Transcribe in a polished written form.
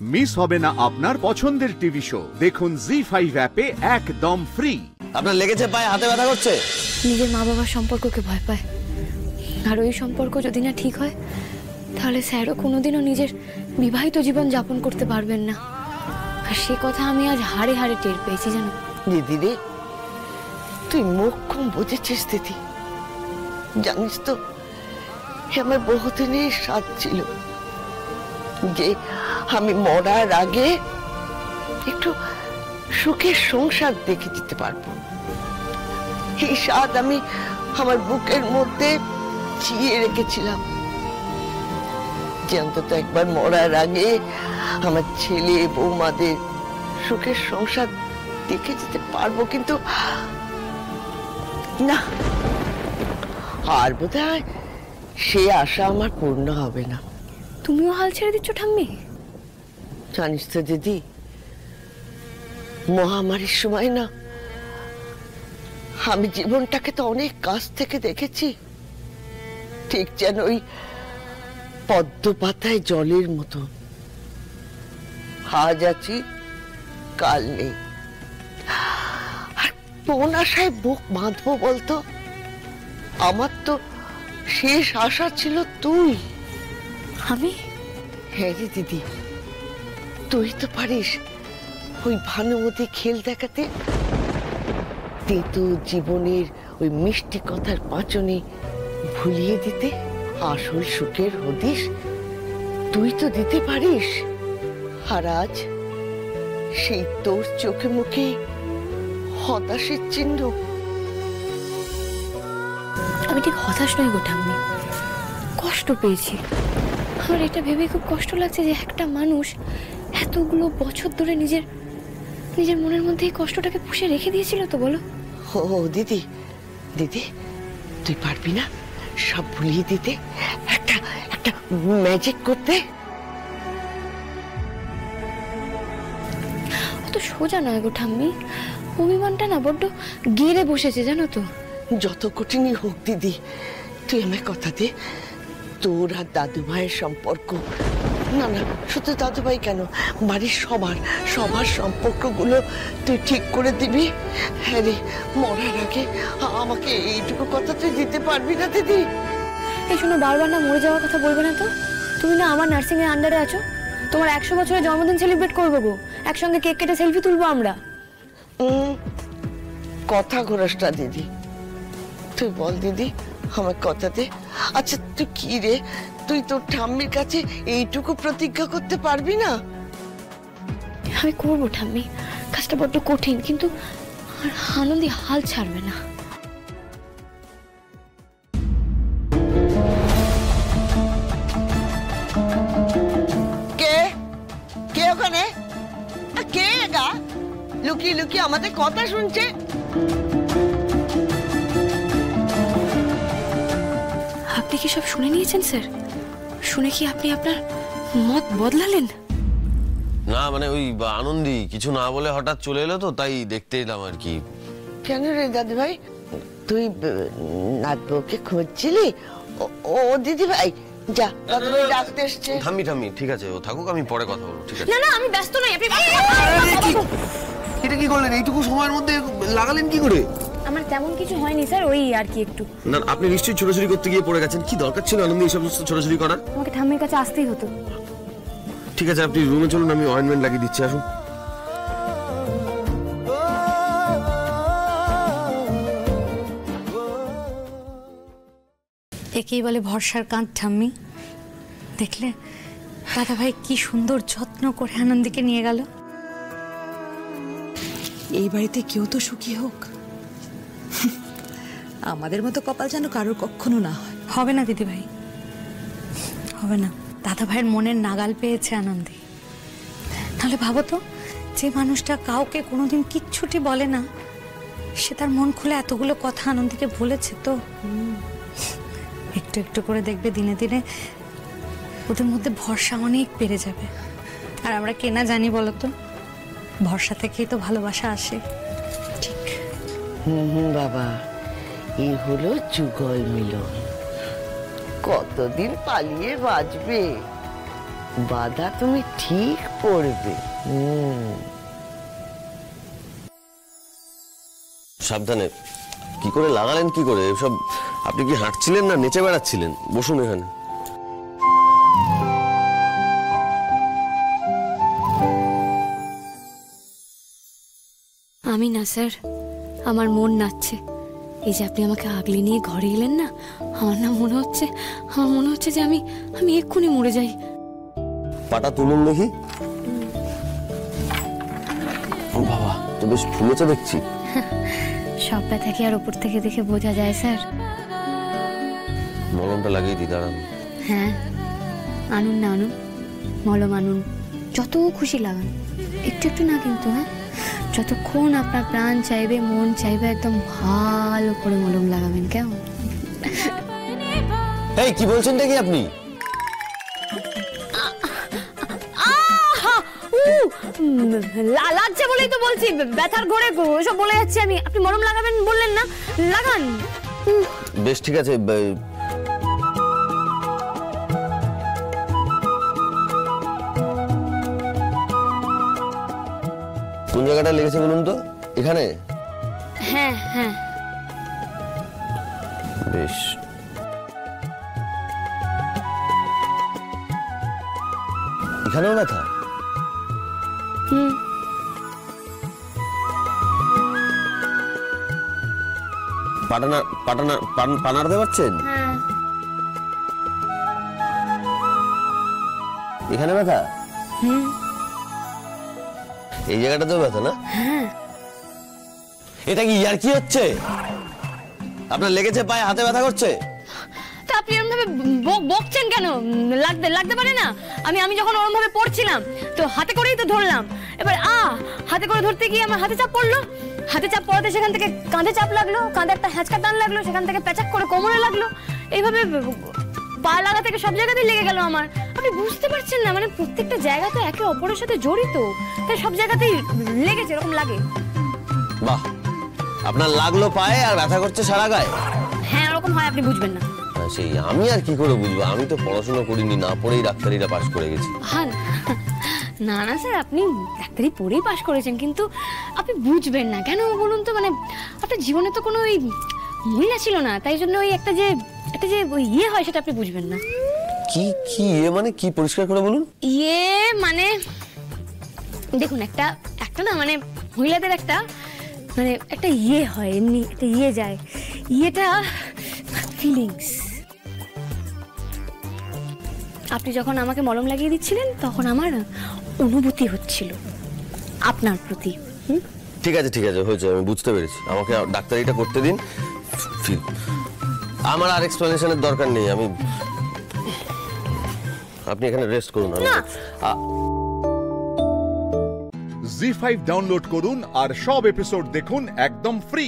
Miss হবে না আপনার পছন্দের টিভি শো। দেখুন জি5 অ্যাপে একদম ফ্রি। আপনার লেগেছে পায়ে, হাতে ব্যথা করছে? নিজের মা বাবার সম্পর্ককে ভয় পায়, আর ওই সম্পর্ক যদি না ঠিক হয় তাহলে স্যারও কোনোদিনও নিজের বিবাহিত জীবন যাপন করতে পারবেন না। আর সে কথা আমি আজ হাড়ে হাড়ে টের পেয়েছি জানো। দিদি রে, তুই মুখ কম বুঝেছিস দিদি। জানিস তো আমার বহুদিনের স্বাদ ছিল যে আমি মরার আগে একটু সুখের সংসার দেখে দিতে পারবো। এই স্বাদ আমি আমার বুকের মধ্যে চিয়ে রেখেছিলাম যে অন্তত একবার মরার আগে আমার ছেলে বৌমাদের সুখের সংসার দেখে যেতে পারবো। কিন্তু না, আর বোধহয় সে আশা আমার পূর্ণ হবে না। তুমিও হাল ছেড়ে দিচ্ছ ঠাম্মি? জানিস তো দিদি, মহামারীর সময় না আমি জীবনটাকে তো অনেক কাছ থেকে দেখেছি, ঠিক যেন ওই পদ্ম পাতায় জলের মতো। আজ আছি, কাল নেই। আর কোন আশায় বুক বাঁধবো বলতো? আমার তো শেষ আশা ছিল তুই। আমি? হ্যাঁ রে দিদি, তুই তো পারিস ওই ভানুমতি খেল দেখাতে, তেতো জীবনের ওই মিষ্টি কথার পাঁচনে ভুলিয়ে দিতে আসল সুখের হদিশ তুই তো দিতে পারিস। আর আজ সেই তোর চোখে মুখে হতাশের চিহ্ন। আমি ঠিক হতাশ নই গো ঠাম্মি, কষ্ট পেয়েছি। আমার এটা ভেবে খুব কষ্ট লাগছে যে একটা মানুষ এতগুলো বছর ধরে নিজের মনের মধ্যে এই কষ্টটাকে পুষে রেখে দিয়েছিল। তো বলো। ও দিদি, দিদি তুই পারবি না সব ভুলিয়ে দিতে, একটা একটা ম্যাজিক করতে? অত সোজা নয় গো ঠাম্মি, অভিমানটা না বড্ড গেড়ে বসেছে জানো তো। যত কঠিনই হোক দিদি, তুই আমায় কথা দে, তোর আর দাদু ভাইয়ের সম্পর্ক, না না শুধু দাদু ভাই কেন, বাড়ির সবার সম্পর্কগুলো তুই ঠিক করে দিবি। হ্যাঁ রে, মরার আগে আমাকে এইটুকু কথা তুই দিতে পারবি না দিদি? এই শোনো, বারবার না মরে যাওয়ার কথা বলবে না তো। তুমি না আমার নার্সিং এর আন্ডারে আছো, তোমার 100 বছরের জন্মদিন সেলিব্রেট করবো গো, একসঙ্গে কেক কেটে সেলফি তুলবো আমরা। কথা ঘোরাসটা দিদি, তুই বল দিদি আমার কথা দে। আচ্ছা তুই কি রে, তুই তোর ঠাম্মির কাছে এইটুকু প্রতিজ্ঞা করতে পারবি না? আমি করবো ঠাম্মি, কাজটা বড্ড কঠিন, কিন্তু আর আনন্দী হাল ছাড়বে না। কে কে ওখানে? কে গা লুকিয়ে লুকিয়ে আমাদের কথা শুনছে? আপনি কি সব শুনে নিয়েছেন স্যার? শুনে কি আপনি আপনার মত বদলালেন? না মানে ওই আনন্দী কিছু না বলে হঠাৎ চলে এলো তো, তাই দেখতে এলাম আর কি। কেন রে দাদু ভাই, তুই নাতবউকে খুঁজছিলি? ও দিদি ভাই যা, দাদু ভাই ডাকতে এসছে। থামি ঠিক আছে, ও থাকুক, আমি পরে কথা বলবো। ঠিক আছে। না না, আমি ব্যস্ত নই। আপনি এটা কি করলেন? এইটুকু সময়ের মধ্যে লাগালেন কি করে? আমার তেমন কিছু হয়নি স্যার, ওই আর কি একটু। না আপনি নিশ্চয়ই ছোটাছুটি করতে গিয়ে পড়ে গেছেন। কি দরকার ছিল আনন্দী এই সমস্ত ছোটাছুটি করার? আমাকে ঠাম্মির কাছে আসতেই হতো। ঠিক আছে, আপনি রুমে চলুন, আমি অয়েন্টমেন্ট লাগিয়ে দিচ্ছি, আসুন। একেই বলে ভরসার কাঁধ ঠাম্মি। দেখলে দাদা ভাই কি সুন্দর যত্ন করে আনন্দীকে নিয়ে গেল। এই বাড়িতে কেউ তো সুখী হোক, আমাদের মতো কপাল যেন কারোর কখনো না হয়। হবে না দিদি ভাই, হবে না। দাদা ভাইয়ের মনের নাগাল পেয়েছে আনন্দী। তাহলে ভাবো তো, যে মানুষটা কাউকে কোনোদিন কিচ্ছুটি বলে না, সে তার মন খুলে এতগুলো কথা আনন্দীকে বলেছে। তো একটু একটু করে দেখবে দিনে দিনে ওদের মধ্যে ভরসা অনেক বেড়ে যাবে। আর আমরা কেনা জানি বলতো, ভরসা থেকেই তো ভালোবাসা আসে। ঠিক। বাবা, এই হলো যুগল মিলন। কতদিন পালিয়ে বাঁচবে? বাধা তুমি ঠিক পড়বে। সাবধানে। কি করে লাগালেন কি করে এসব? আপনি কি হাঁটছিলেন না নেচে বেড়াচ্ছিলেন? বসুন এখানে। আমি না স্যার, আমার মন নাচছে। এই যে আপনি আমাকে আগলে নিয়ে ঘরে এলেন না, আমার মনে হচ্ছে যে আমি এক্ষুনি মরে যাই। পাটা তুলুন দেখি। ও বাবা, তো বেশ ফুলেছে দেখছি। সব ব্যথা কি আর ওপর থেকে দেখে বোঝা যায় স্যার? মলমটা লাগিয়ে দিই, দাঁড়ান। হ্যাঁ, আনুন না, আনুন মলম আনুন, যত খুশি লাগান, একটু একটু না কিন্তু। হ্যাঁ, যতক্ষণ আপনার প্রাণ চাইবে, মন চাইবে, একদম ভালো করে মলম লাগাবেন, কেমন? এই কি বলছেন দেখি আপনি? লাগছে বলেই তো বলছি, ব্যথার ঘরে ওসব বলে যাচ্ছি আমি। আপনি মলম লাগাবেন বললেন না, লাগান। বেশ ঠিক আছে। কোন জায়গাটা লেগেছে বলুন তো? এখানে? হ্যাঁ হ্যাঁ। বেশ। এখানেও ব্যথা? পা নাড়তে পারছেন? হ্যাঁ। এখানে ব্যথা? এই জায়গাটাতেও ব্যথা না? হ্যাঁ। এটা কি ইয়ার কি হচ্ছে? আপনার লেগেছে পায়ে, হাতে ব্যথা করছে? তা আপনি এরকম ভাবে বকছেন কেন? লাগতে পারে না? আমি যখন ওরকম ভাবে পড়ছিলাম তো হাতে করেই তো ধরলাম। এবার হাতে করে ধরতে গিয়ে আমার হাতে চাপ পড়লো। হাতে চাপ পড়াতে সেখান থেকে কাঁধে চাপ লাগলো, কাঁধে একটা হ্যাঁচকা টান লাগলো, সেখান থেকে প্যাচাক করে কোমরে লাগলো। এইভাবে পা লাগা থেকে সব জায়গাতেই লেগে গেল আমার। আপনি বুঝতে পারছেন না, মানে প্রত্যেকটা জায়গা তো একে অপরের সাথে জড়িত, তাই সব জায়গাতেই লেগেছে, এরকম লাগে। বাহ, আপনার লাগলো পায়ে আর ব্যথা করছে সারা গায়ে? হ্যাঁ, এরকম হয়, আপনি বুঝবেন না। সেই আমি আর কি করে বুঝবো? আমি তো পড়াশোনা করিনি, না পড়েই ডাক্তারিটা পাশ করে গেছি। হ্যাঁ, না না স্যার, আপনি ডাক্তারি পড়েই পাশ করেছেন, কিন্তু আপনি বুঝবেন না কেন বলুন তো? মানে আপনার জীবনে তো কোনো ওই মহিলা ছিল না, তাই জন্য ওই একটা যে ওই ইয়ে হয়, সেটা আপনি বুঝবেন না। কি ইয়ে মানে? কি পরিষ্কার করে বলুন। ইয়ে মানে দেখুন, একটা না, মানে মহিলাদের একটা ইয়ে হয়, এমনি একটা ইয়ে যায়, ইয়েটা ফিলিংস। আপনি যখন আমাকে মলম লাগিয়ে দিচ্ছিলেন তখন আমার অনুভূতি হচ্ছিল আপনার প্রতি। ঠিক আছে হয়েছে, আমি বুঝতে পেরেছি। আমাকে ডাক্তারিটা করতে দিন। আমার আর এক্সপ্লেনেশনের দরকার নেই। আপনি এখানে রেস্ট করুন। জি5 ডাউনলোড করুন আর সব এপিসোড দেখুন একদম ফ্রি।